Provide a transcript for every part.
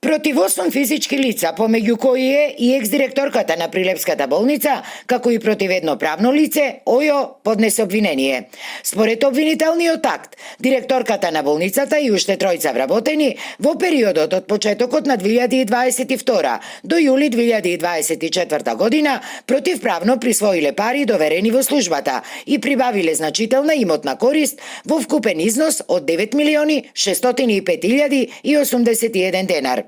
Против 8 физички лица, помеѓу кои е и екс-директорката на Прилепската болница, како и против едно правно лице, ОЈО поднесе обвинение. Според обвинителниот акт, директорката на болницата и уште тројца вработени во периодот од почетокот на 2022 до јули 2024 година противправно присвоиле пари доверени во службата и прибавиле значителна имотна корист во вкупен износ од 9.605.081 денар.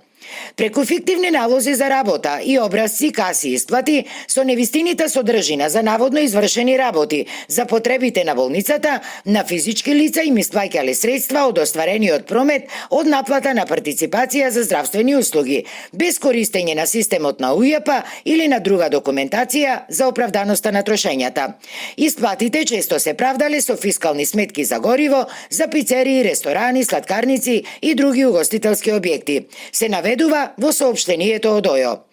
Преку фиктивни налози за работа и образци каси исплати со невистинита содржина за наводно извршени работи за потребите на болницата, на физички лица им исплаќале средства од остварениот промет од наплата на партиципација за здравствени услуги, без користење на системот на УЈП или на друга документација за оправданоста на трошењата. Исплатите често се правдале со фискални сметки за гориво, за пицерии, ресторани, сладкарници и други угостителски објекти. Се наведува во соопштението од ОЈО.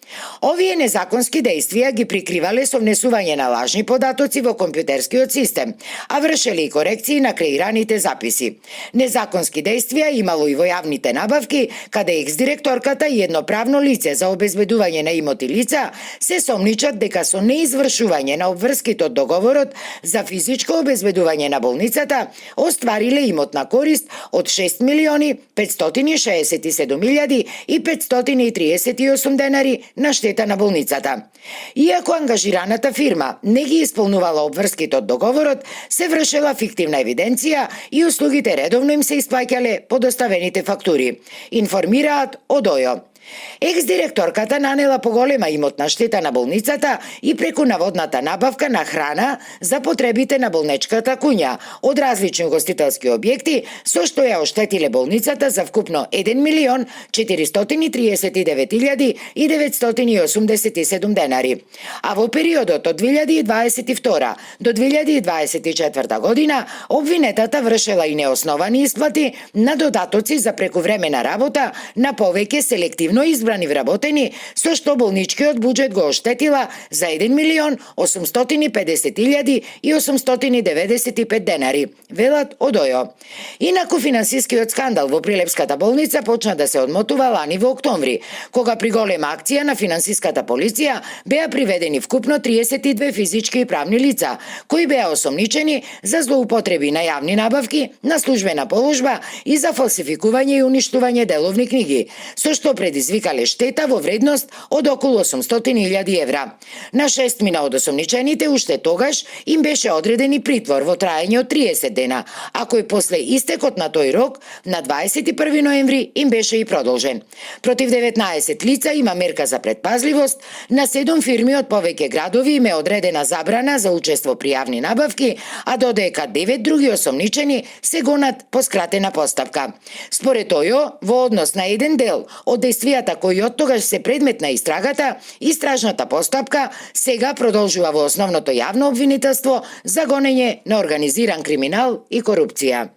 Овие незаконски действија ги прикривале со внесување на лажни податоци во компјутерскиот систем, а вршеле и корекции на креираните записи. Незаконски действија имало и во јавните набавки, каде екс-директорката и едно правно лице за обезбедување на имоти лица се сомничат дека со неизвршување на обврските од договорот за физичко обезбедување на болницата оствариле имотна корист од 6.567.538 денари на штета на болницата. Иако ангажираната фирма не ги исполнувала обврските од договорот, се вршела фиктивна евиденција и услугите редовно им се исплаќале по доставените фактури, информираат од ОЈО. Екс-директорката нанела поголема имотна штета на болницата и преку наводната набавка на храна за потребите на болнечката куња од различни угостителски објекти, со што ја оштетиле болницата за вкупно 1.439.987 денари. А во периодот од 2022 до 2024 година обвинетата вршела и неосновани исплати на додатоци за прекувремена работа на повеќе селективно избрани вработени, со што болничкиот буџет го оштетила за 1.850.895 денари, велат од ОЈО. Инаку финансискиот скандал во Прилепската болница почна да се одмотува лани во октомври, кога при голема акција на финансиската полиција беа приведени вкупно 32 физички и правни лица, кои беа осомничени за злоупотреби на јавни набавки, на службена положба и за фалсификување и уништување деловни книги, со што предизвикале штета во вредност од околу 800.000 евра. На 6 од осомничените уште тогаш им беше одредени притвор во траење од 30 дена, а кој после истекот на тој рок на 21 ноември им беше и продолжен. Против 19 лица има мерка за предпазливост, на 7 фирми од повеќе градови им е одредена забрана за учество при јавни набавки, а додека 9 други осомничени се гонат по скратена постапка. Според ОЈО, во однос на еден дел од действијата кои оттогаш се предмет на истрагата, истражната постапка сега продолжува во основното јавно обвинителство за гонење на организиран криминал и корупција.